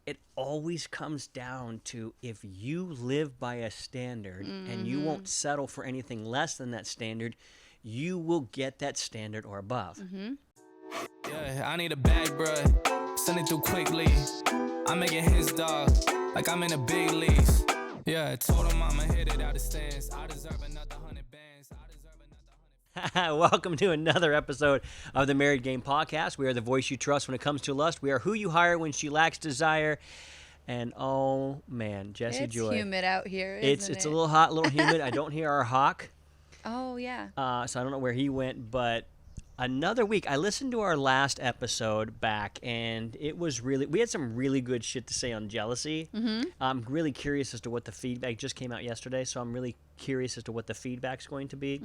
it always comes down to if you live by a standard and you won't settle for anything less than that standard, you will get that standard or above. Yeah, I need a bag, bruh. Send it through quickly. I'm making his dog like I'm in the big leagues. Yeah, I told him I'ma hit it out of stands. I deserve another 100 bands. Welcome to another episode of the Married Game Podcast. We are the voice you trust when it comes to lust. We are who you hire when she lacks desire. And oh man, Jesse Joy. It's humid out here, isn't it? It's a little hot, a little humid. I don't hear our hawk. Oh, yeah. So I don't know where he went, but another week. I listened to our last episode back, and it was we had some really good shit to say on jealousy. I'm really curious as to what the feedback just came out yesterday, so I'm really curious as to what the feedback's going to be.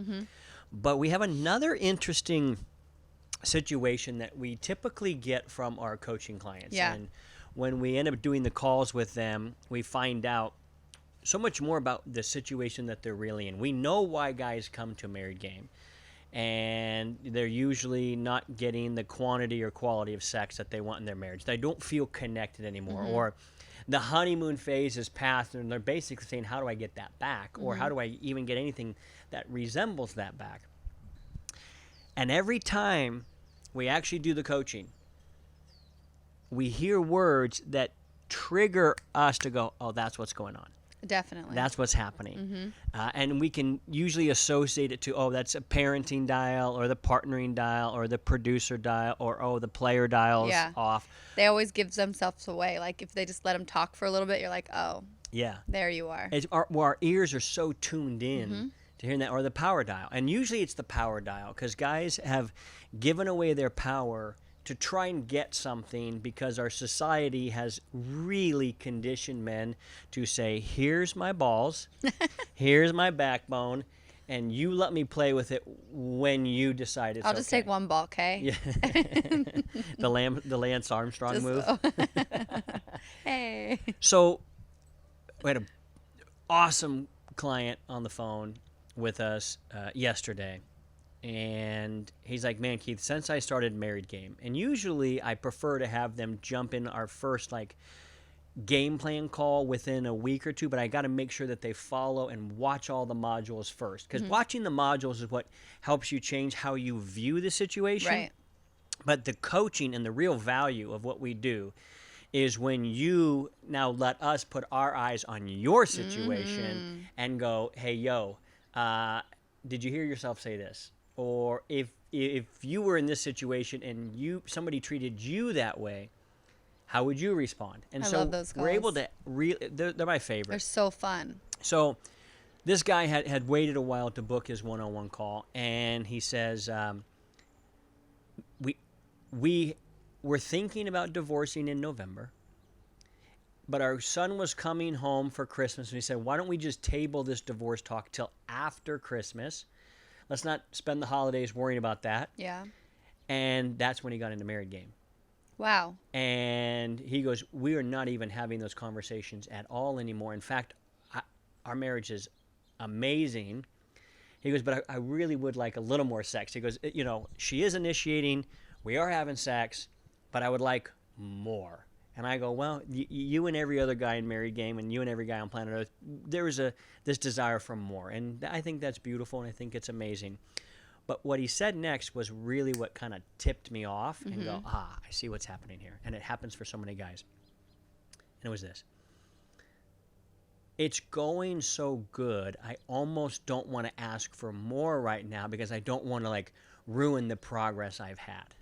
But we have another interesting situation that we typically get from our coaching clients. Yeah. And when we end up doing the calls with them, we find out so much more about the situation that they're really in. We know why guys come to a married game, and they're usually not getting the quantity or quality of sex that they want in their marriage. They don't feel connected anymore, or the honeymoon phase is past, and they're basically saying, how do I get that back? Or how do I even get anything that resembles that back? And every time we actually do the coaching, we hear words that trigger us to go, oh, that's what's going on. Definitely. That's what's happening. And we can usually associate it to, oh, that's a parenting dial, or the partnering dial, or the producer dial, or, oh, the player dial's off. They always give themselves away. Like, if they just let them talk for a little bit, you're like, oh, yeah, there you are. Our ears are so tuned in to hearing that, or the power dial. And usually it's the power dial, because guys have given away their power to try and get something, because our society has really conditioned men to say, here's my balls, here's my backbone, and you let me play with it when you decide it's I'll just take one ball, okay? Yeah. the Lance Armstrong move. Hey. So we had an awesome client on the phone with us yesterday. And he's like, man, Keith, since I started Married Game, and usually I prefer to have them jump in our first game plan call within a week or two, but I got to make sure that they follow and watch all the modules first, because watching the modules is what helps you change how you view the situation. Right. But the coaching and the real value of what we do is when you now let us put our eyes on your situation and go, hey, yo, did you hear yourself say this? Or if you were in this situation and somebody treated you that way, how would you respond? And I so love those we're able calls. to they're my favorite. They're so fun. So this guy had waited a while to book his one-on-one call, and he says, we were thinking about divorcing in November, but our son was coming home for Christmas, and he said, why don't we just table this divorce talk till after Christmas? Let's not spend the holidays worrying about that. Yeah. And that's when he got into Married Game. Wow. And he goes, we are not even having those conversations at all anymore. In fact, our marriage is amazing. He goes, but I really would like a little more sex. He goes, she is initiating, we are having sex, but I would like more. And I go, well, you and every other guy in Married Game, and you and every guy on planet Earth, there is this desire for more. And I think that's beautiful, and I think it's amazing. But what he said next was really what kind of tipped me off and go, I see what's happening here. And it happens for so many guys. And it was this. It's going so good, I almost don't want to ask for more right now, because I don't want to ruin the progress I've had.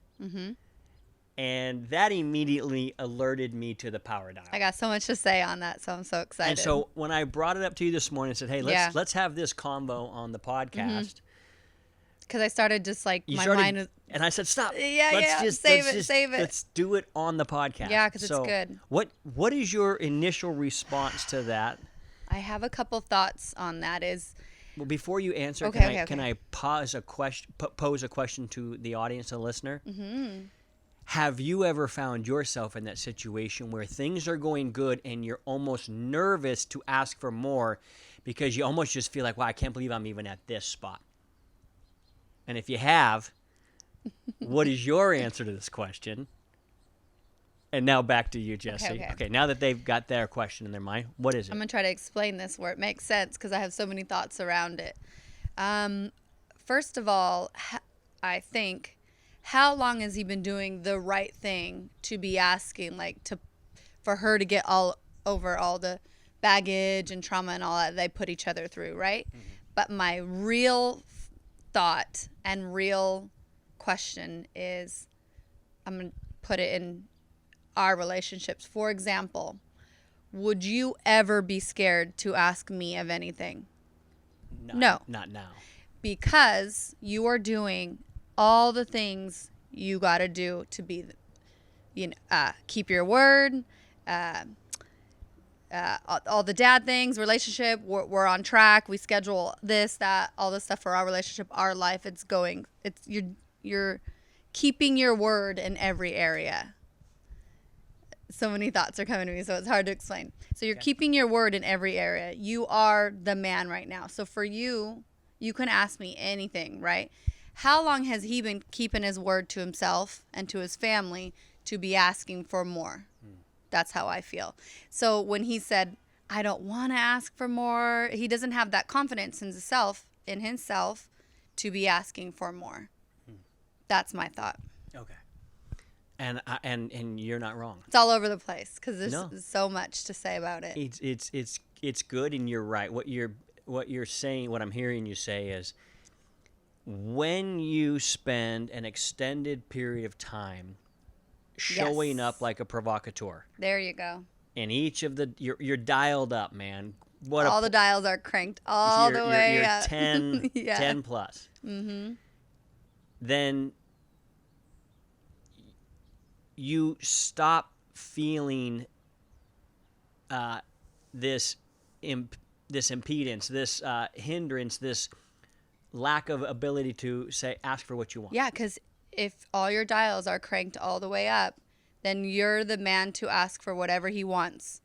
And that immediately alerted me to the power dial. I got so much to say on that, so I'm so excited. And so when I brought it up to you this morning and said, hey, let's have this convo on the podcast. Because I started just mind was... And I said, stop. Save it. Let's do it on the podcast. Yeah, because it's good. What is your initial response to that? I have a couple thoughts on that. Well, before you answer, can I pose a question to the audience, the listener? Have you ever found yourself in that situation where things are going good and you're almost nervous to ask for more because you almost just feel like, wow, I can't believe I'm even at this spot? And if you have, what is your answer to this question? And now back to you, Jesse. Okay. Okay, now that they've got their question in their mind, what is it? I'm going to try to explain this where it makes sense because I have so many thoughts around it. First of all, I think, how long has he been doing the right thing to be asking, like, for her to get all over all the baggage and trauma and all that they put each other through, right? Mm-hmm. But my real thought and real question is, I'm going to put it in our relationships. For example, would you ever be scared to ask me of anything? No. Not now. Because you are doing all the things you got to do to be, keep your word, all the dad things, relationship, we're on track. We schedule this, that, all this stuff for our relationship, our life. You're keeping your word in every area. So many thoughts are coming to me, so it's hard to explain. So you're keeping your word in every area. You are the man right now. So for you, you can ask me anything, right? How long has he been keeping his word to himself and to his family to be asking for more? That's how I feel. So when he said, I don't want to ask for more, he doesn't have that confidence in himself to be asking for more. That's my thought. Okay. And you're not wrong. It's all over the place because there's so much to say about it. It's good, and you're right. What you're saying, what I'm hearing you say is, when you spend an extended period of time showing up like a provocateur. There you go. And each of you're dialed up, man. All the dials are cranked all the way you're up. 10, 10 plus. Mm-hmm. Then you stop feeling this impedance, this hindrance, this lack of ability to ask for what you want. Yeah, because if all your dials are cranked all the way up, then you're the man to ask for whatever he wants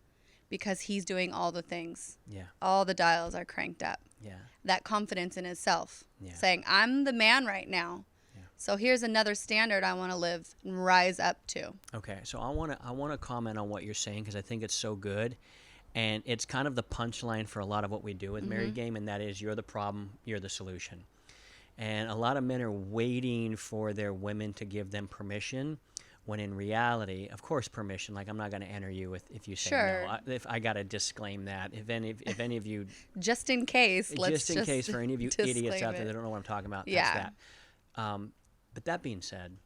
because he's doing all the things. Yeah. All the dials are cranked up. Yeah. That confidence in himself. Yeah. Saying, I'm the man right now. Yeah. So here's another standard I want to live and rise up to. Okay. So I want to comment on what you're saying because I think it's so good. And it's kind of the punchline for a lot of what we do with Married Game, and that is, you're the problem, you're the solution. And a lot of men are waiting for their women to give them permission, when in reality, of course, permission. Like, I'm not going to enter you if you say no. If I got to disclaim that. If any of you, just in case, just in case for any of you idiots out there that don't know what I'm talking about, that's that. But that being said,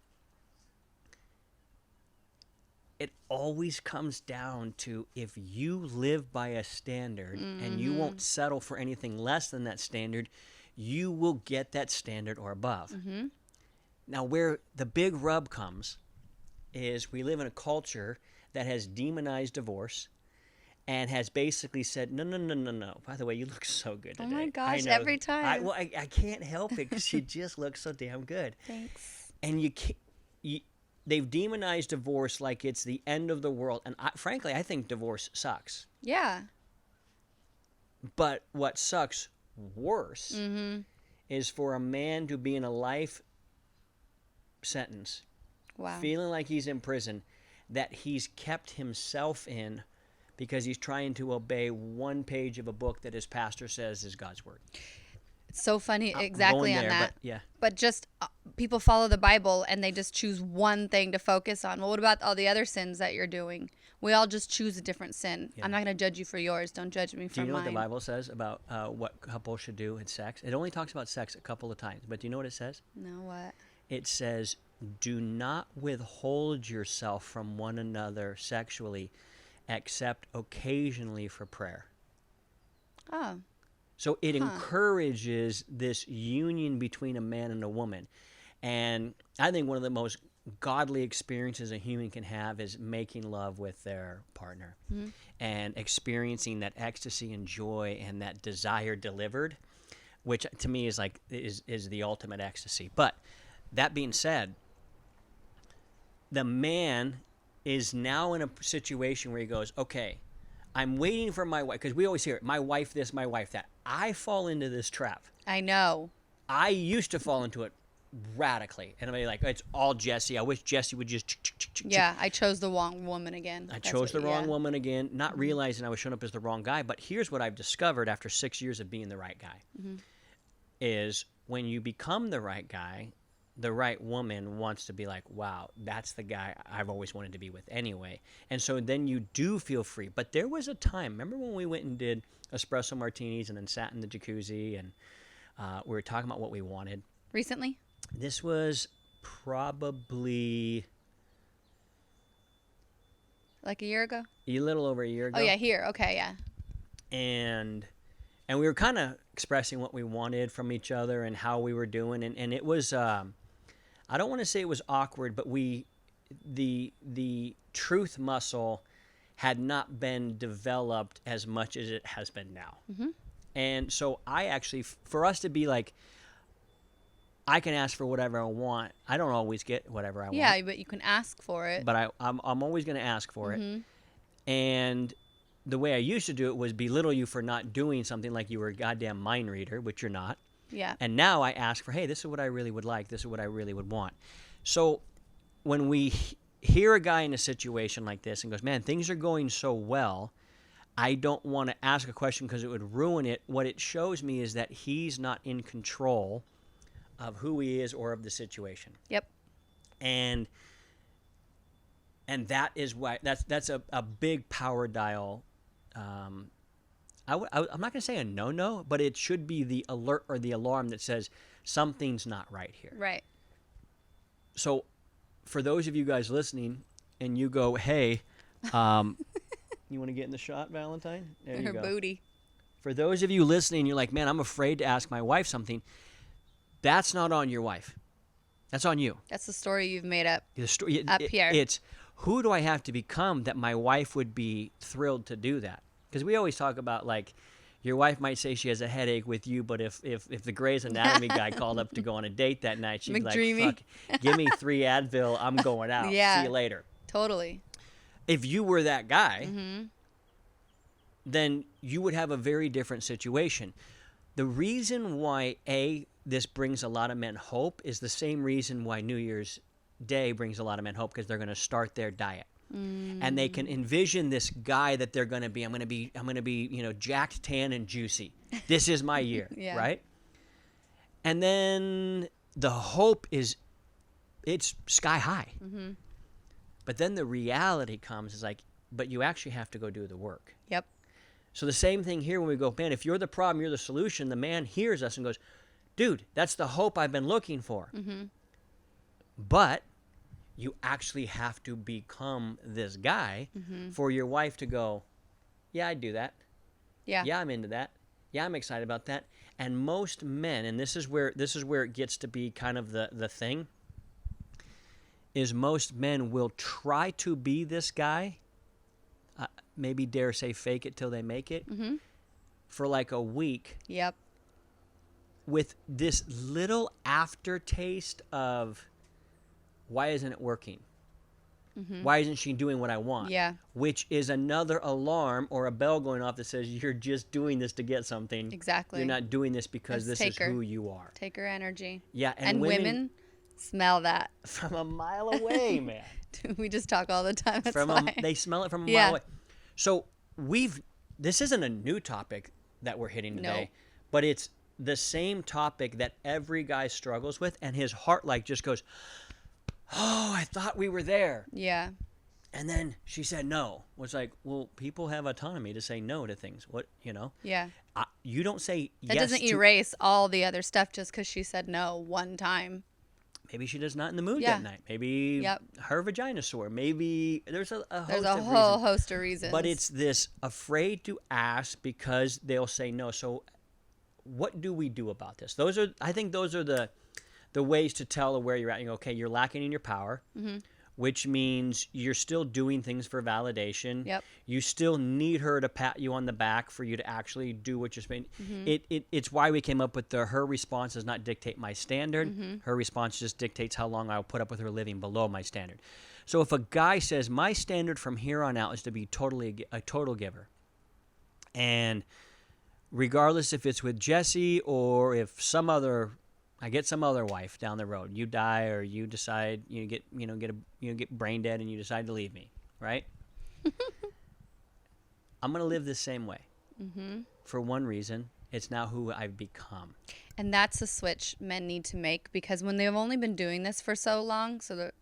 it always comes down to, if you live by a standard and you won't settle for anything less than that standard, you will get that standard or above. Mm-hmm. Now, where the big rub comes is, we live in a culture that has demonized divorce and has basically said, no. By the way, you look so good today. Oh my gosh, every time. I can't help it because you just look so damn good. Thanks. And they've demonized divorce like it's the end of the world. And frankly, I think divorce sucks. Yeah. But what sucks worse is for a man to be in a life sentence, feeling like he's in prison, that he's kept himself in because he's trying to obey one page of a book that his pastor says is God's word. It's so funny, exactly on that. But, yeah. But just people follow the Bible and they just choose one thing to focus on. Well, what about all the other sins that you're doing? We all just choose a different sin. Yeah. I'm not going to judge you for yours. Don't judge me for mine. Do you know what the Bible says about what couples should do in sex? It only talks about sex a couple of times, but do you know what it says? No, what? It says, do not withhold yourself from one another sexually, except occasionally for prayer. Oh. So it encourages this union between a man and a woman. And I think one of the most godly experiences a human can have is making love with their partner and experiencing that ecstasy and joy and that desire delivered, which to me is like is the ultimate ecstasy. But that being said, the man is now in a situation where he goes, okay, I'm waiting for my wife, because we always hear it, my wife this, my wife that. I fall into this trap. I know. I used to fall into it radically. And I'm like, it's all Jesse. I wish Jesse would just. Yeah, I chose the wrong woman again. I chose the wrong woman again, not realizing I was showing up as the wrong guy. But here's what I've discovered after 6 years of being the right guy, is when you become the right guy, the right woman wants to be like, wow, that's the guy I've always wanted to be with anyway. And so then you do feel free. But there was a time, remember when we went and did espresso martinis and then sat in the jacuzzi and we were talking about what we wanted? Recently? This was probably like a year ago? a little over a year ago. Oh, yeah, here. Okay, yeah. And we were kind of expressing what we wanted from each other and how we were doing. And it was, I don't want to say it was awkward, but the truth muscle had not been developed as much as it has been now. And so I actually, for us to be like, I can ask for whatever I want. I don't always get whatever I want. Yeah, but you can ask for it. But I'm always going to ask for it. And the way I used to do it was belittle you for not doing something like you were a goddamn mind reader, which you're not. Yeah. And now I ask for, hey, this is what I really would like. This is what I really would want. So when we hear a guy in a situation like this and goes, man, things are going so well, I don't want to ask a question because it would ruin it. What it shows me is that he's not in control of who he is or of the situation. Yep. And that is why that's a big power dial. I'm not going to say a no, but it should be the alert or the alarm that says something's not right here. Right. So for those of you guys listening and you go, hey, you want to get in the shot, Valentine? There you Her go. booty. For those of you listening, you're like, man, I'm afraid to ask my wife something. That's not on your wife. That's on you. That's the story you've made up. The story, Up here. It's who do I have to become that my wife would be thrilled to do that? Because we always talk about, like, your wife might say she has a headache with you, but if the Grey's Anatomy guy called up to go on a date that night, she'd be like, fuck, give me 3 Advil, I'm going out. Yeah. See you later. Totally. If you were that guy, then you would have a very different situation. The reason why, this brings a lot of men hope is the same reason why New Year's Day brings a lot of men hope, because they're going to start their diet. And they can envision this guy that they're going to be. I'm going to be, jacked, tan, and juicy. This is my year, Yeah. right? And then the hope is, it's sky high. But then the reality comes is like, but you actually have to go do the work. Yep. So the same thing here when we go, man, if you're the problem, you're the solution. The man hears us and goes, dude, that's the hope I've been looking for. But you actually have to become this guy for your wife to go, yeah, I'd do that. Yeah. Yeah, I'm into that. Yeah, I'm excited about that. And most men, and this is where it gets to be kind of the thing, is most men will try to be this guy, maybe dare say fake it till they make it, for like a week. Yep. With this little aftertaste of, why isn't it working? Why isn't she doing what I want? Yeah. Which is another alarm or a bell going off that says you're just doing this to get something. Exactly. You're not doing this because Let's this is take her. who you are. Take her energy. Yeah, And women smell that. from a mile away, man. We just talk all the time. That's fine. They smell it from a Yeah. mile away. So this isn't a new topic that we're hitting today, No. but it's the same topic that every guy struggles with, and his heart like just goes, oh, I thought we were there. Yeah. And then she said no. Was like, well, people have autonomy to say no to things. What, Yeah. you don't say That yes doesn't to, erase all the other stuff just because she said no one time. maybe she just not in the mood Yeah. that night. Maybe Yep. her vagina's sore. Maybe there's a host There's a of whole reasons. host of reasons. But it's this afraid to ask because they'll say no. So what do we do about this? I think those are the ways to tell where you're at. You go, okay, you're lacking in your power, which means you're still doing things for validation. Yep. You still need her to pat you on the back for you to actually do what you're supposed to. It's why we came up with her response does not dictate my standard. Her response just dictates how long I'll put up with her living below my standard. So if a guy says, my standard from here on out is to be a total giver, and regardless if it's with Jesse or if some other I get some other wife down the road. You die, or you decide get brain dead, and you decide to leave me, right? I'm gonna live the same way. For one reason, it's now who I've become. And that's the switch men need to make, because when they've only been doing this for so long, so that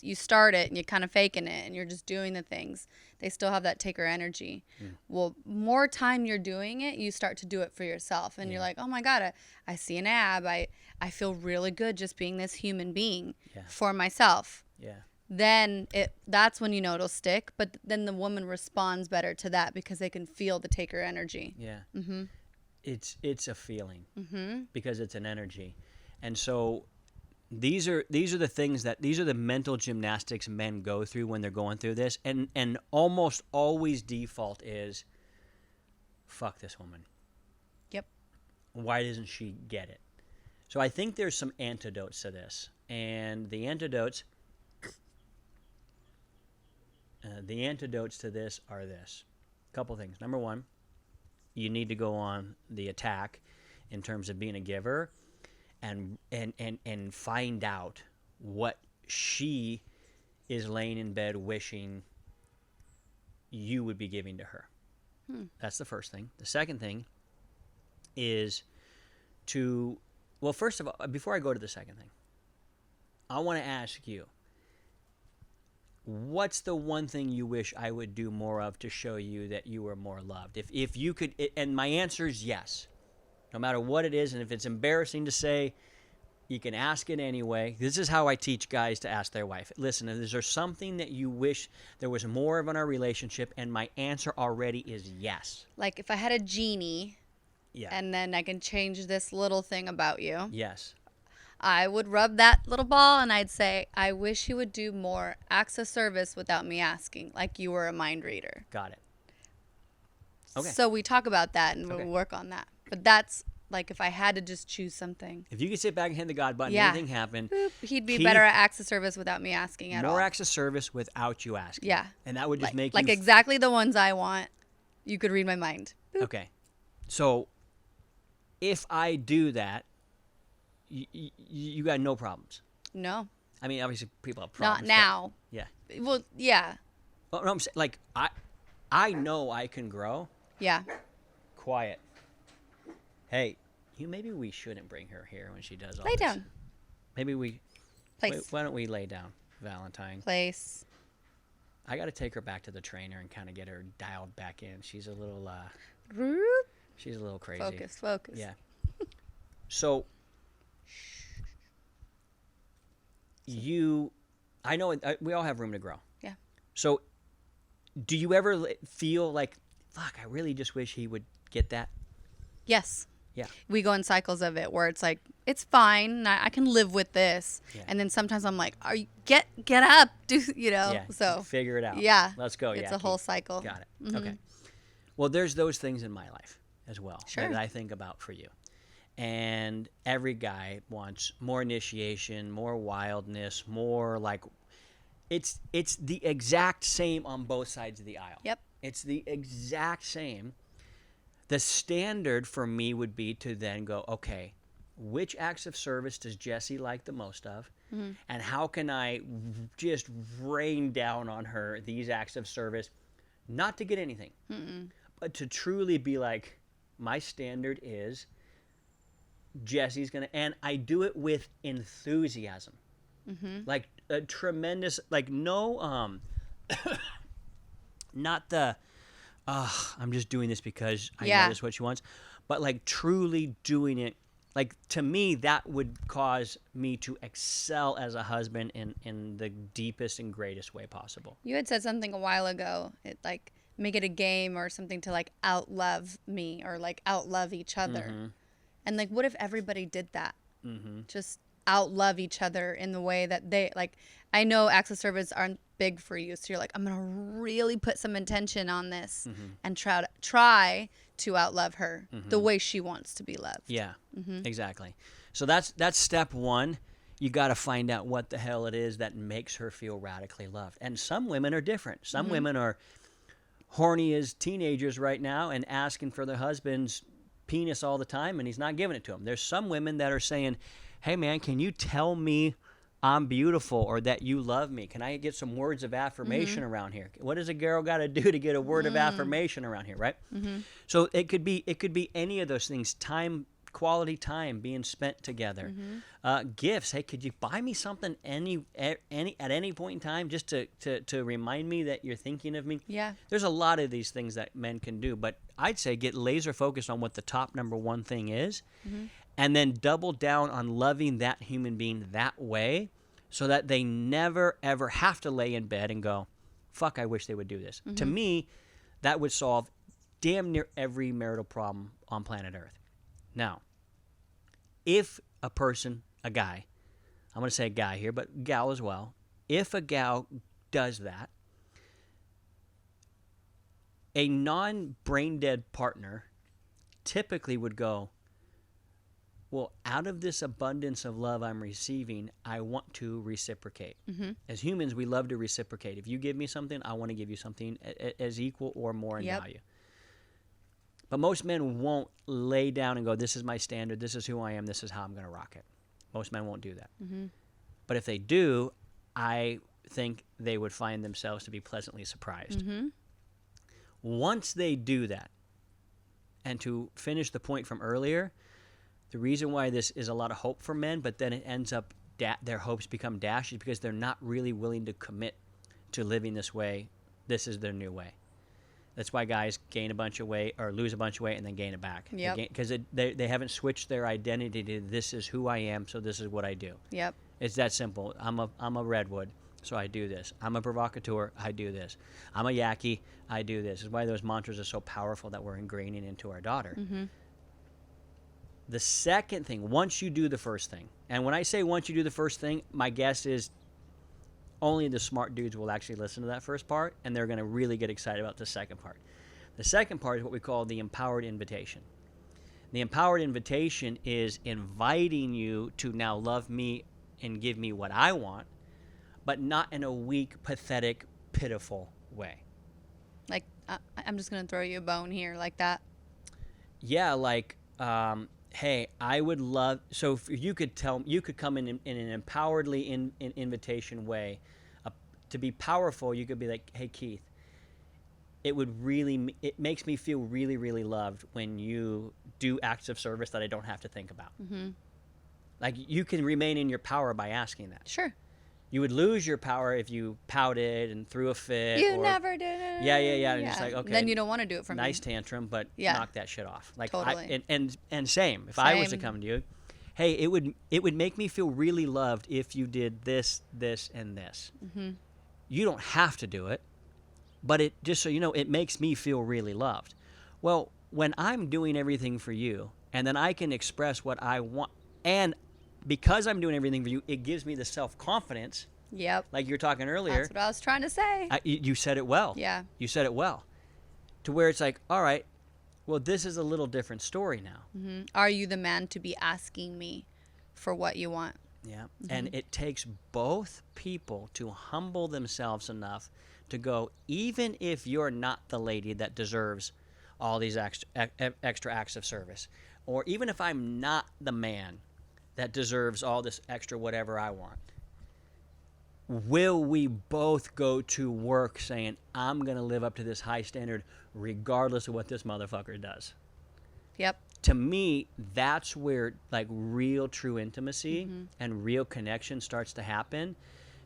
you start it and you're kind of faking it and you're just doing the things, they still have that taker energy. Well, more time you're doing it, you start to do it for yourself, and you're like, oh my God, I see an ab, I feel really good just being this human being for myself. Then that's when it'll stick. But then the woman responds better to that because they can feel the taker energy. It's a feeling because it's an energy. And so these are the things these are the mental gymnastics men go through when they're going through this, and almost always default is, fuck this woman. Yep. Why doesn't she get it? So I think there's some antidotes to this, and the antidotes to this are this. A couple things. Number one, you need to go on the attack in terms of being a giver, and find out what she is laying in bed wishing you would be giving to her. That's the first thing. The second thing is first of all, before I go to the second thing, I want to ask you, what's the one thing you wish I would do more of to show you that you were more loved? If you could, and my answer is yes, no matter what it is. And if it's embarrassing to say, you can ask it anyway. This is how I teach guys to ask their wife. Listen, is there something that you wish there was more of in our relationship? And my answer already is yes. Like if I had a genie, and then I can change this little thing about you. Yes. I would rub that little ball and I'd say, I wish you would do more acts of service without me asking, like you were a mind reader. Got it. Okay. So we talk about that and we'll work on that. But that's like if I had to just choose something. If you could sit back and hit the God button, anything happened. He'd be better at acts of service without me asking at all. More acts of service without you asking. Yeah. And that would just make you... exactly the ones I want. You could read my mind. Boop. Okay. So if I do that, you got no problems. No. I mean, obviously people have problems. Not now. Yeah. Well, yeah. Well, no, I'm saying, like, I know I can grow. Yeah. Quiet. Hey, maybe we shouldn't bring her here when she does all this. Lay down. Maybe we... Place. Why don't we lay down, Valentine? Place. I got to take her back to the trainer and kind of get her dialed back in. She's a little... she's a little crazy. Focus. Yeah. So... I know we all have room to grow. Yeah. So, do you ever feel like, fuck, I really just wish he would get that? Yes. Yeah. We go in cycles of it where it's like, it's fine, I can live with this. Yeah. And then sometimes I'm like, get up, Yeah. So figure it out. Yeah. Let's go. It's a whole cycle. Got it. Mm-hmm. Okay. Well, there's those things in my life as well that I think about for you. And every guy wants more initiation, more wildness, more like it's the exact same on both sides of the aisle. Yep. It's the exact same. The standard for me would be to then go, okay, which acts of service does Jessie like the most of? Mm-hmm. And how can I just rain down on her these acts of service, not to get anything, but to truly be like, my standard is Jessie's going to, and I do it with enthusiasm. Like a tremendous, like no, not the, I'm just doing this because I know this is what she wants, but like truly doing it. Like to me, that would cause me to excel as a husband in the deepest and greatest way possible. You had said something a while ago, like make it a game or something to like outlove me or like outlove each other. And like, what if everybody did that? Just outlove each other in the way that they like. I know acts of service aren't big for you, so you're like, I'm gonna really put some intention on this and try to outlove her the way she wants to be loved. Yeah, exactly. So that's step one. You got to find out what the hell it is that makes her feel radically loved. And some women are different. Some women are horny as teenagers right now and asking for their husbands penis all the time and he's not giving it to him. There's some women that are saying, hey, man, can you tell me I'm beautiful or that you love me? Can I get some words of affirmation around here? What does a girl got to do to get a word of affirmation around here, right? So it could be any of those things. Quality time being spent together. Gifts. Hey, could you buy me something at any point in time just to remind me that you're thinking of me? Yeah. There's a lot of these things that men can do, but I'd say get laser focused on what the top number one thing is, and then double down on loving that human being that way so that they never, ever have to lay in bed and go, fuck, I wish they would do this. To me, that would solve damn near every marital problem on planet Earth. Now, if a person, a guy, I'm going to say a guy here, but gal as well, if a gal does that, a non-brain-dead partner typically would go, well, out of this abundance of love I'm receiving, I want to reciprocate. As humans, we love to reciprocate. If you give me something, I want to give you something as equal or more in value. But most men won't lay down and go, this is my standard, this is who I am, this is how I'm going to rock it. Most men won't do that. But if they do, I think they would find themselves to be pleasantly surprised. Once they do that, and to finish the point from earlier, the reason why this is a lot of hope for men, but then it ends up their hopes become dashed, is because they're not really willing to commit to living this way. This is their new way. That's why guys gain a bunch of weight or lose a bunch of weight and then gain it back. Because they haven't switched their identity to this is who I am, so this is what I do. It's that simple. I'm a redwood, so I do this. I'm a provocateur, I do this. I'm a yaki, I do this. It's why those mantras are so powerful that we're ingraining into our daughter. The second thing, once you do the first thing, and when I say once you do the first thing, my guess is only the smart dudes will actually listen to that first part, and they're going to really get excited about the second part. The second part is what we call the empowered invitation. The empowered invitation is inviting you to now love me and give me what I want, but not in a weak, pathetic, pitiful way. Like, I'm just going to throw you a bone here like that. Yeah, like, hey, I would love, so if you could come in an empoweredly invitation way. To be powerful, you could be like, hey, Keith, it makes me feel really, really loved when you do acts of service that I don't have to think about. Like, you can remain in your power by asking that. Sure. You would lose your power if you pouted and threw a fit. You never did it. Yeah. And just like, okay. Then you don't want to do it for me. Nice tantrum, but knock that shit off. Like, totally. And same. If I was to come to you, hey, it would make me feel really loved if you did this, and this. You don't have to do it, but it, just so you know, it makes me feel really loved. Well, when I'm doing everything for you, and then I can express what I want, and because I'm doing everything for you, it gives me the self-confidence. Like you were talking earlier. That's what I was trying to say. You said it well. Yeah. You said it well. To where it's like, all right, well, this is a little different story now. Are you the man to be asking me for what you want? Yeah. And it takes both people to humble themselves enough to go, even if you're not the lady that deserves all these extra acts of service, or even if I'm not the man that deserves all this extra whatever I want, will we both go to work saying, I'm going to live up to this high standard regardless of what this motherfucker does? To me, that's where like real true intimacy and real connection starts to happen,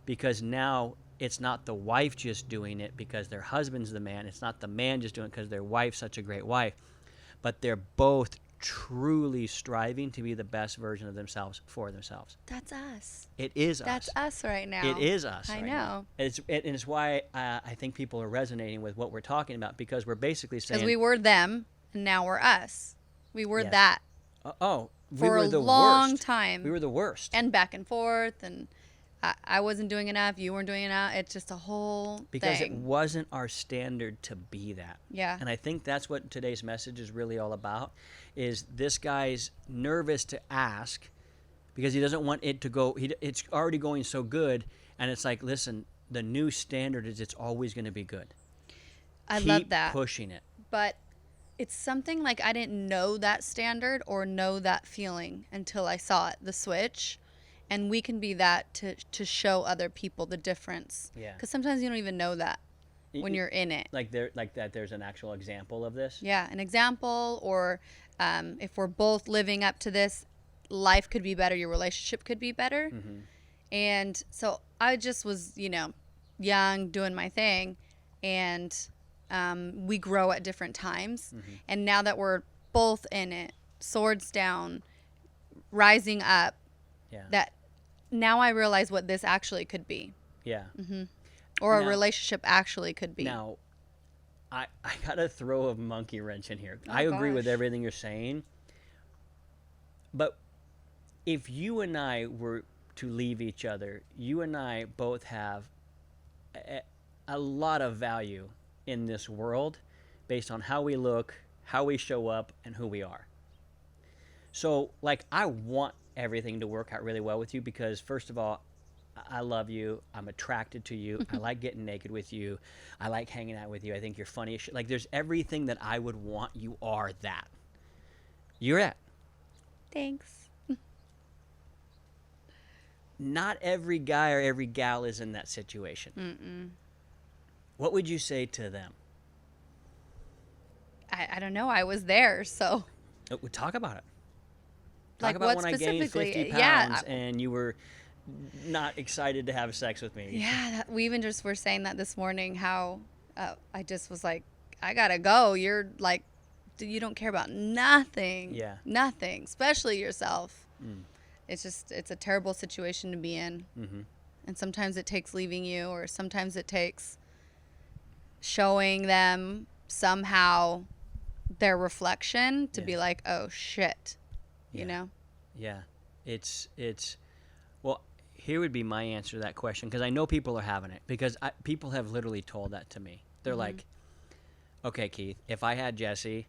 because now it's not the wife just doing it because their husband's the man. It's not the man just doing it because their wife's such a great wife, but they're both truly striving to be the best version of themselves for themselves. That's us. It is us. That's us right now. It is us. I right know. Now. It's why I think people are resonating with what we're talking about, because we're basically saying, because we were them and now we're us. We were that. We were the long worst. time. We were the worst. And back and forth, and I wasn't doing enough. You weren't doing enough. It's just a whole because thing. It wasn't our standard to be that. Yeah. And I think that's what today's message is really all about, is this guy's nervous to ask because he doesn't want it to go. It's already going so good. And it's like, listen, the new standard is it's always going to be good. I love that. Keep pushing it. But It's something like I didn't know that standard or know that feeling until I saw it, the switch. And we can be that to show other people the difference. Yeah. Because sometimes you don't even know that when you're in it. Like that there's an actual example of this. Yeah, an example, or if we're both living up to this, life could be better, your relationship could be better. Mm-hmm. And so I just was, young, doing my thing, and we grow at different times. Mm-hmm. And now that we're both in it, swords down, rising up, Yeah. that now I realize what this actually could be. Yeah. Mm-hmm. Or Now- a relationship actually could be. Now, I gotta throw a monkey wrench in here. Oh, I agree with gosh. everything you're saying, but if you and I were to leave each other, you and I both have a lot of value in this world based on how we look, how we show up, and who we are. So, like, I want everything to work out really well with you because, first of all, I love you. I'm attracted to you. I like getting naked with you. I like hanging out with you. I think you're funny as shit. Like, there's everything that I would want. You are that. You're that. Thanks. Not every guy or every gal is in that situation. Mm-mm. What would you say to them? I don't know. I was there, so. Talk about it. Talk Like, about what when I gained specifically? 50 pounds Yeah, and you were not excited to have sex with me. Yeah, we even just were saying that this morning, how I just was like, I gotta go. You're like, you don't care about nothing. Yeah. Nothing, especially yourself. Mm. It's a terrible situation to be in. Mm-hmm. And sometimes it takes leaving you, or sometimes it takes showing them somehow their reflection to be like, oh shit, you know? Yeah. It's well, here would be my answer to that question, because I know people are having it, because people have literally told that to me. They're like, okay, Keith, if I had Jesse,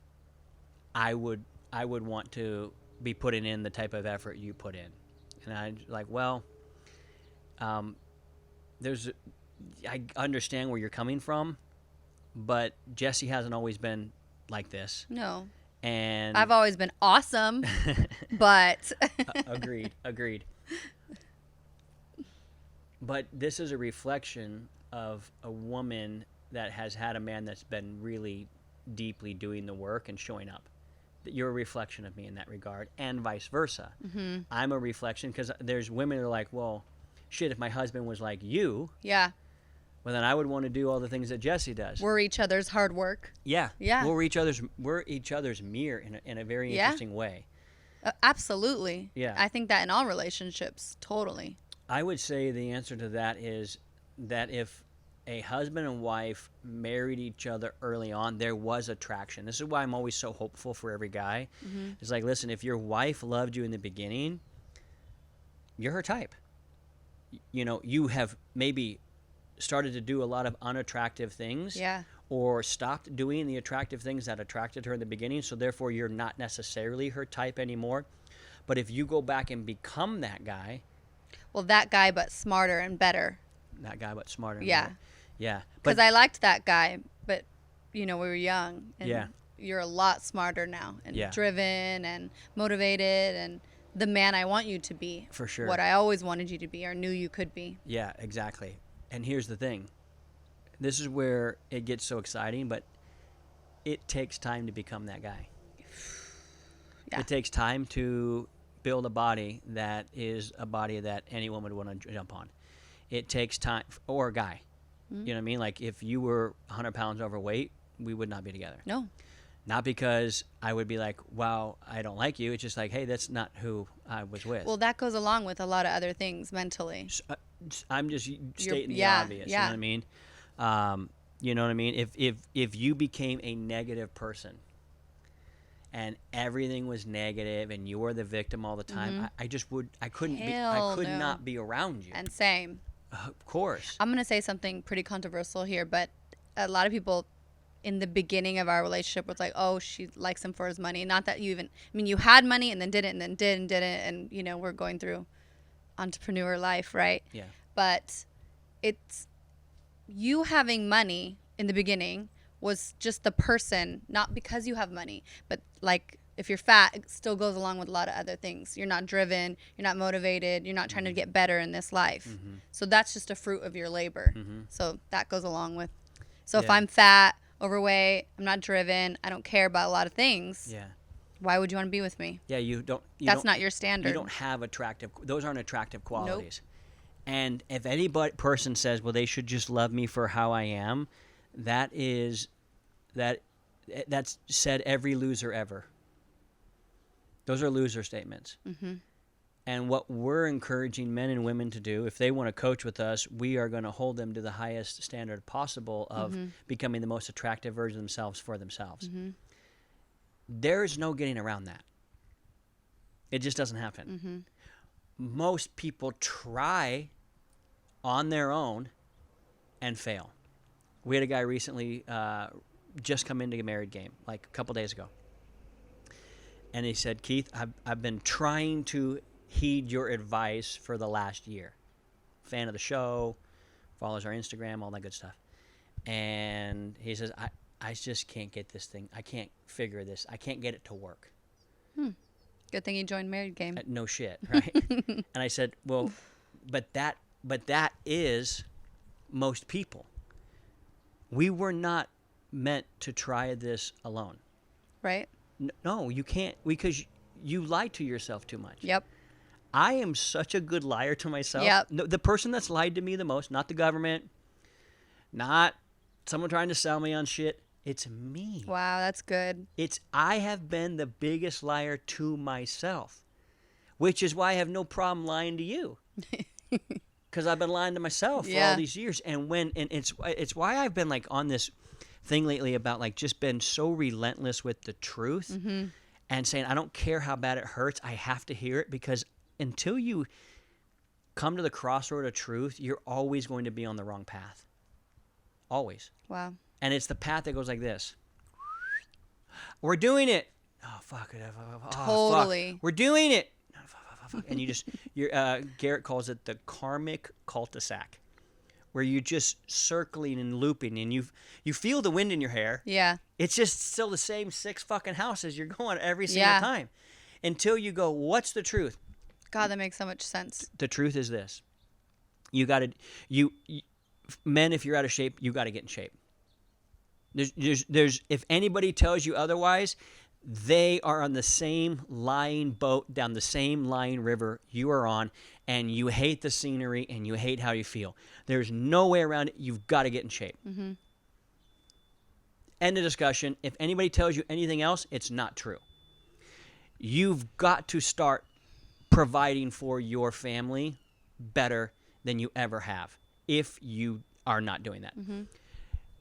I would want to be putting in the type of effort you put in. And I'm like, well, I understand where you're coming from, but Jesse hasn't always been like this. No. And I've always been awesome, but agreed. But this is a reflection of a woman that has had a man that's been really deeply doing the work and showing up. You're a reflection of me in that regard, and vice versa. Mm-hmm. I'm a reflection, because there's women that are like, well, shit, if my husband was like you, yeah, well, then I would want to do all the things that Jesse does. we're each other's hard work. Yeah. Yeah. We're each other's mirror in a very interesting way. Absolutely. Yeah. I think that in all relationships, totally. I would say the answer to that is that if a husband and wife married each other early on, there was attraction. This is why I'm always so hopeful for every guy. Mm-hmm. It's like, listen, if your wife loved you in the beginning, you're her type. You know, you have maybe started to do a lot of unattractive things. Yeah. Or stopped doing the attractive things that attracted her in the beginning, so therefore you're not necessarily her type anymore. But if you go back and become that guy... Well, that guy, but smarter and better. That guy, but smarter. Yeah. Better. Yeah. Because I liked that guy, but, we were young. And Yeah. you're a lot smarter now, and Yeah. driven and motivated, and the man I want you to be. For sure. What I always wanted you to be, or knew you could be. Yeah, exactly. And here's the thing. This is where it gets so exciting, but it takes time to become that guy. Yeah. It takes time to build a body that is a body that any woman would want to jump on. It takes time, or a guy. Mm-hmm. You know what I mean? Like, if you were 100 pounds overweight, we would not be together. No. Not because I would be like, wow, I don't like you. It's just like, hey, that's not who I was with. Well, that goes along with a lot of other things mentally. I'm just stating the obvious. Yeah. You know what I mean? You know what I mean? If you became a negative person and everything was negative and you were the victim all the time, Mm-hmm. I couldn't not be around you. And same. Of course. I'm going to say something pretty controversial here, but a lot of people in the beginning of our relationship was like, oh, she likes him for his money. Not that you had money and then didn't, and then did and didn't, and, we're going through entrepreneur life, right? Yeah. But it's you having money in the beginning was just the person, not because you have money, but like if you're fat, it still goes along with a lot of other things. You're not driven, you're not motivated, you're not trying to get better in this life. So that's just a fruit of your labor. So that goes along with. So if I'm fat, overweight, I'm not driven, I don't care about a lot of things. Yeah. Why would you want to be with me? Yeah, you don't. That's not your standard. You don't have attractive. Those aren't attractive qualities. And if any person says, "Well, they should just love me for how I am," that's said every loser ever. Those are loser statements. And what we're encouraging men and women to do, if they want to coach with us, we are going to hold them to the highest standard possible of becoming the most attractive version of themselves for themselves. There is no getting around that. It just doesn't happen. Most people try on their own and fail. We had a guy recently just come into a married game, like a couple days ago. And he said, Keith, I've been trying to heed your advice for the last year. Fan of the show, follows our Instagram, all that good stuff. And he says, I just can't get this thing. I can't figure this. I can't get it to work. Good thing you joined Married Game. No shit, right? And I said, well, but that is most people. We were not meant to try this alone. Right? No, you can't, because you lie to yourself too much. Yep. I am such a good liar to myself. Yep. No, the person that's lied to me the most, not the government, not someone trying to sell me on shit, it's me. Wow, that's good. I have been the biggest liar to myself, which is why I have no problem lying to you. Because I've been lying to myself for all these years. And it's why I've been like on this thing lately about like just been so relentless with the truth and saying, I don't care how bad it hurts. I have to hear it, because until you come to the crossroad of truth, you're always going to be on the wrong path. Always. Wow. And it's the path that goes like this. We're doing it. Oh, fuck it. Oh, Totally. Fuck. We're doing it. And Garrett calls it the karmic cul-de-sac, where you're just circling and looping, and you feel the wind in your hair. Yeah. It's just still the same 6 fucking houses you're going every single time, until you go, what's the truth? God, that makes so much sense. The truth is this: men, if you're out of shape, you got to get in shape. There's if anybody tells you otherwise, they are on the same lying boat down the same lying river you are on, and you hate the scenery and you hate how you feel. There's no way around it. You've got to get in shape. End of discussion. If anybody tells you anything else, it's not true. You've got to start providing for your family better than you ever have if you are not doing that.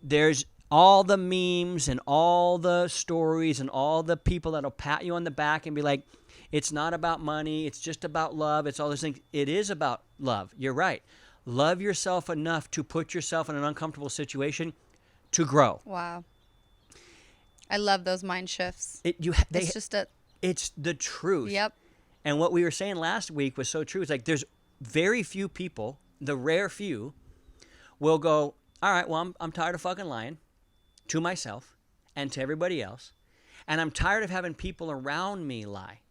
There's all the memes and all the stories and all the people that'll pat you on the back and be like, it's not about money, it's just about love, it's all those things. It is about love. You're right. Love yourself enough to put yourself in an uncomfortable situation to grow. Wow. I love those mind shifts. It's the truth. Yep. And what we were saying last week was so true. It's like there's very few people, the rare few, will go, all right, well, I'm tired of fucking lying to myself and to everybody else, and I'm tired of having people around me lie.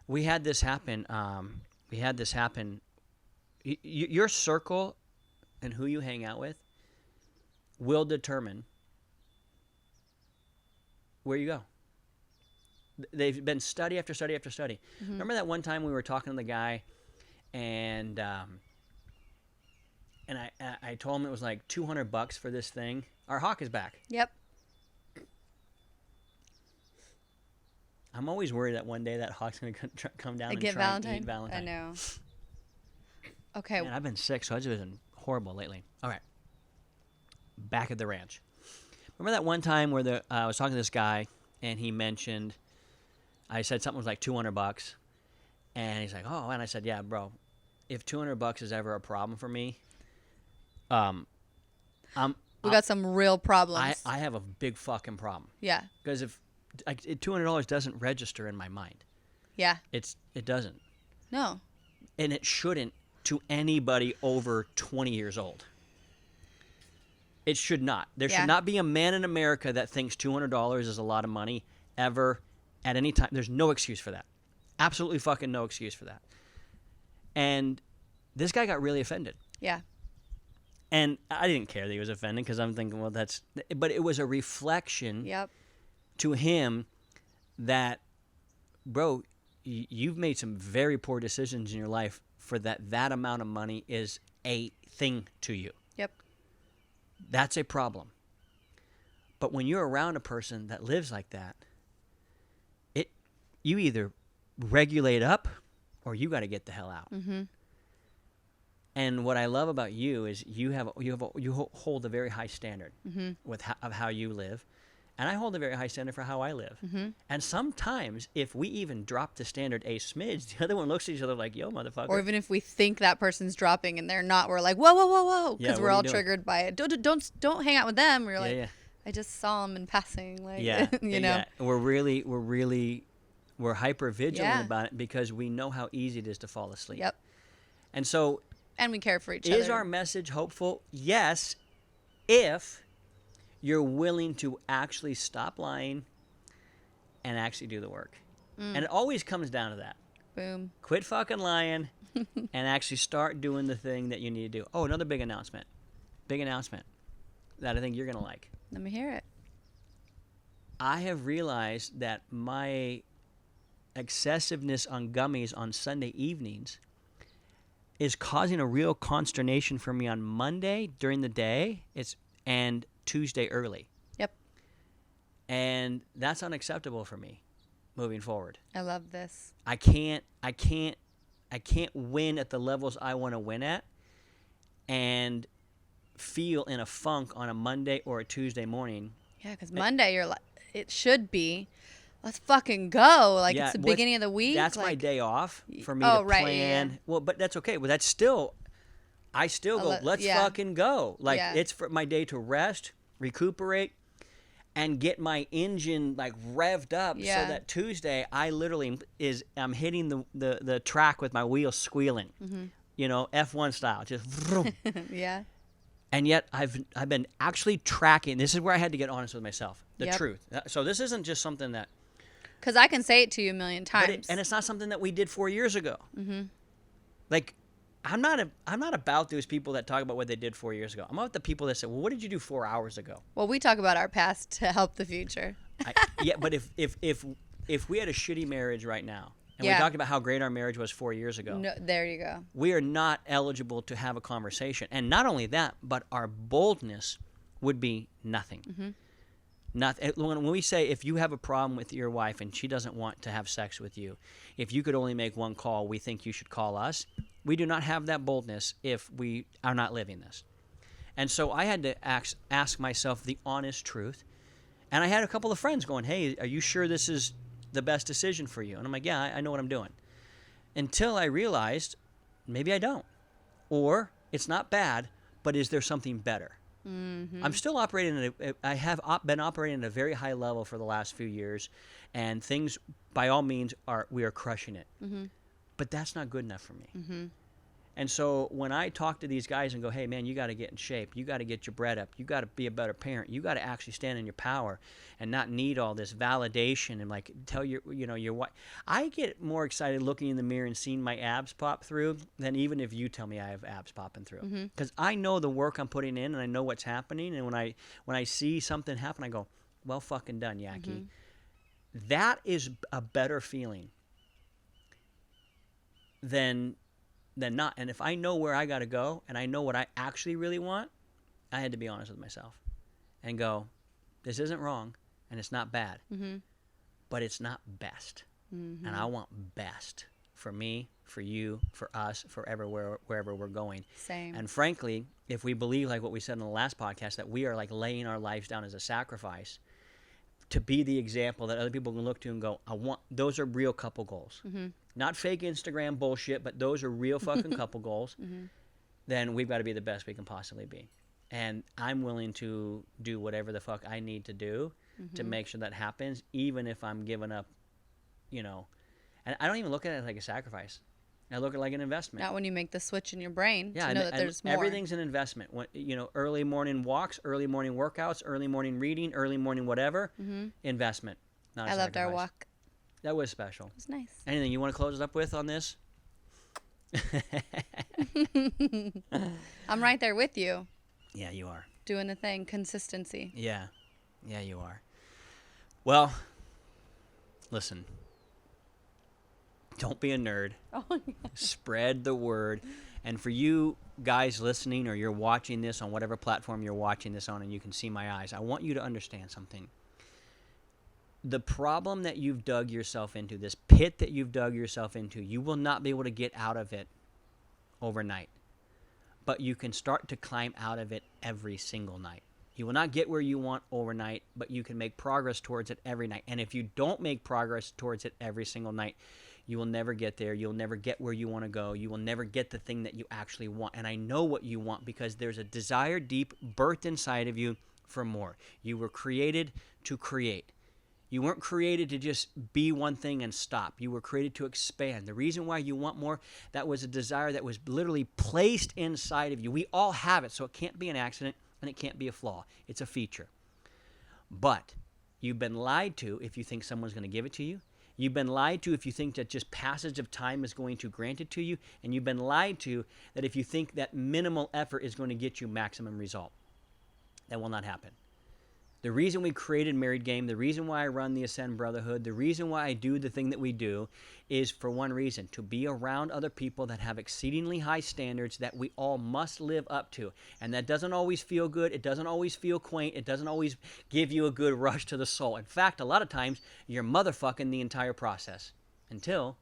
We had this happen. Your circle and who you hang out with will determine where you go. They've been study after study after study. Remember that one time we were talking to the guy, and I told him it was like $200 for this thing. Our hawk is back. Yep. I'm always worried that one day that hawk's going to come down and get try Valentine. and eat Valentine. I know. Okay. Man, I've been sick, so it's been horrible lately. All right. Back at the ranch. Remember that one time where I was talking to this guy, and he mentioned, I said something was like $200, and he's like, oh, and I said, yeah, bro, if $200 is ever a problem for me, we got some real problems. I have a big fucking problem. Yeah. Because if $200 doesn't register in my mind. Yeah. It doesn't. No. And it shouldn't to anybody over 20 years old. It should not. There Yeah. should not be a man in America that thinks $200 is a lot of money ever at any time. There's no excuse for that. Absolutely fucking no excuse for that. And this guy got really offended. Yeah. And I didn't care that he was offended because I'm thinking, well, but it was a reflection Yep. to him that, bro, you've made some very poor decisions in your life for that amount of money is a thing to you. Yep. That's a problem. But when you're around a person that lives like that, you either regulate up or you got to get the hell out. Mm-hmm. And what I love about you is you hold a very high standard Mm-hmm. of how you live, and I hold a very high standard for how I live. Mm-hmm. And sometimes, if we even drop the standard a smidge, the other one looks at each other like, "Yo, motherfucker!" Or even if we think that person's dropping and they're not, we're like, "Whoa, whoa, whoa, whoa!" Yeah, Because what we're are you all doing? triggered by it. Don't hang out with them. We're like, yeah. I just saw them in passing. Like, Yeah, you know. yeah. We're hyper vigilant Yeah. about it because we know how easy it is to fall asleep. Yep. And so, And we care for each other. is our message hopeful? Yes, if you're willing to actually stop lying and actually do the work. And it always comes down to that. Boom. Quit fucking lying and actually start doing the thing that you need to do. Oh, another big announcement. Big announcement that I think you're going to like. Let me hear it. I have realized that my excessiveness on gummies on Sunday evenings is causing a real consternation for me on Monday during the day and Tuesday early. Yep. And that's unacceptable for me moving forward. I love this. I can't win at the levels I want to win at and feel in a funk on a Monday or a Tuesday morning. Yeah, because Monday you're like, it should be, let's fucking go. Like Yeah, it's the well, beginning of the week. That's like, my day off for me Oh, to right, plan. yeah. Well, but that's okay. Well, that's still, I still go, let's yeah. fucking go. Like Yeah. it's for my day to rest, recuperate, and get my engine like revved up Yeah. so that Tuesday I literally I'm hitting the track with my wheels squealing. Mm-hmm. You know, F1 style, just vroom. Yeah. And yet I've been actually tracking. This is where I had to get honest with myself. The Yep. truth. So this isn't just something that Because I can say it to you a million but times. and it's not something that we did 4 years ago. Mm-hmm. Like, I'm not about those people that talk about what they did 4 years ago. I'm about the people that say, "Well, what did you do 4 hours ago?" Well, we talk about our past to help the future. Yeah, but if we had a shitty marriage right now, and Yeah. we talked about how great our marriage was 4 years ago, No, there you go. we are not eligible to have a conversation. And not only that, but our boldness would be nothing. Mm-hmm. When we say if you have a problem with your wife and she doesn't want to have sex with you, if you could only make one call, we think you should call us. We do not have that boldness if we are not living this. And so I had to ask myself the honest truth. And I had a couple of friends going, "Hey, are you sure this is the best decision for you?" And I'm like, "Yeah, I know what I'm doing." Until I realized maybe I don't. Or it's not bad, but is there something better? Mm-hmm. I'm still operating I have been operating at a very high level for the last few years, and things, by all means, we are crushing it. Mm-hmm. But that's not good enough for me. Mm-hmm. And so when I talk to these guys and go, "Hey, man, you got to get in shape. You got to get your bread up. You got to be a better parent. You got to actually stand in your power and not need all this validation and like tell your wife." I get more excited looking in the mirror and seeing my abs pop through than even if you tell me I have abs popping through. Because I know the work I'm putting in and I know what's happening. And when I see something happen, I go, "Well fucking done, Yaki." That is a better feeling than not. And if I know where I got to go and I know what I actually really want, I had to be honest with myself and go, this isn't wrong and it's not bad, but it's not best. And I want best for me, for you, for us, for wherever we're going. Same. And frankly, if we believe like what we said in the last podcast, that we are like laying our lives down as a sacrifice to be the example that other people can look to and go, those are real couple goals. Not fake Instagram bullshit, but those are real fucking couple goals. Then we've got to be the best we can possibly be. And I'm willing to do whatever the fuck I need to do to make sure that happens, even if I'm giving up, And I don't even look at it like a sacrifice. I look at it like an investment. Not when you make the switch in your brain Yeah, to know that there's more. everything's an investment. When, early morning walks, early morning workouts, early morning reading, early morning whatever, investment. Not a I loved our sacrifice. walk. That was special. It was nice. Anything you want to close it up with on this? I'm right there with you. Yeah, you are. Doing the thing. Consistency. Yeah. Yeah, you are. Well, listen. Don't be a nerd. Oh, yeah. Spread the word. And for you guys listening, or you're watching this on whatever platform you're watching this on and you can see my eyes, I want you to understand something. The problem that you've dug yourself into, this pit that you've dug yourself into, you will not be able to get out of it overnight. But you can start to climb out of it every single night. You will not get where you want overnight, but you can make progress towards it every night. And if you don't make progress towards it every single night, you will never get there. You'll never get where you want to go. You will never get the thing that you actually want. And I know what you want because there's a desire deep birthed inside of you for more. You were created to create. You weren't created to just be one thing and stop. You were created to expand. The reason why you want more, that was a desire that was literally placed inside of you. We all have it, so it can't be an accident and it can't be a flaw. It's a feature. But you've been lied to if you think someone's going to give it to you. You've been lied to if you think that just passage of time is going to grant it to you. And you've been lied to that if you think that minimal effort is going to get you maximum result. That will not happen. The reason we created Married Game, the reason why I run the Ascend Brotherhood, the reason why I do the thing that we do is for one reason, to be around other people that have exceedingly high standards that we all must live up to. And that doesn't always feel good. It doesn't always feel quaint. It doesn't always give you a good rush to the soul. In fact, a lot of times, you're motherfucking the entire process until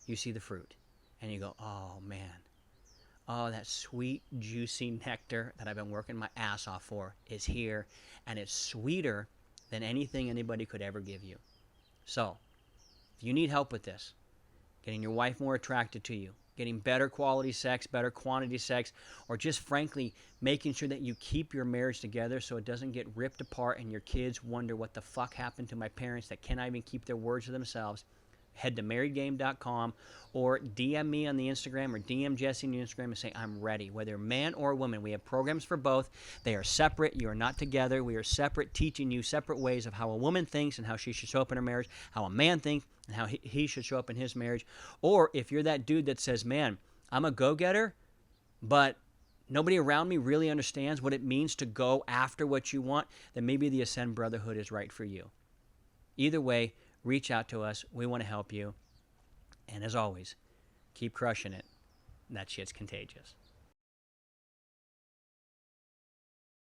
you see the fruit. And you go, oh, man. Oh, that sweet, juicy nectar that I've been working my ass off for is here, and it's sweeter than anything anybody could ever give you. So, if you need help with this, getting your wife more attracted to you, getting better quality sex, better quantity sex, or just frankly making sure that you keep your marriage together so it doesn't get ripped apart and your kids wonder what the fuck happened to my parents that cannot even keep their words to themselves, head to marriedgame.com or DM me on the Instagram or DM Jesse on the Instagram and say, I'm ready. Whether man or woman, we have programs for both. They are separate. You are not together. We are separate, teaching you separate ways of how a woman thinks and how she should show up in her marriage, how a man thinks and how he should show up in his marriage. Or if you're that dude that says, man, I'm a go-getter, but nobody around me really understands what it means to go after what you want, then maybe the Ascend Brotherhood is right for you. Either way, reach out to us. We want to help you. And as always, keep crushing it. That shit's contagious.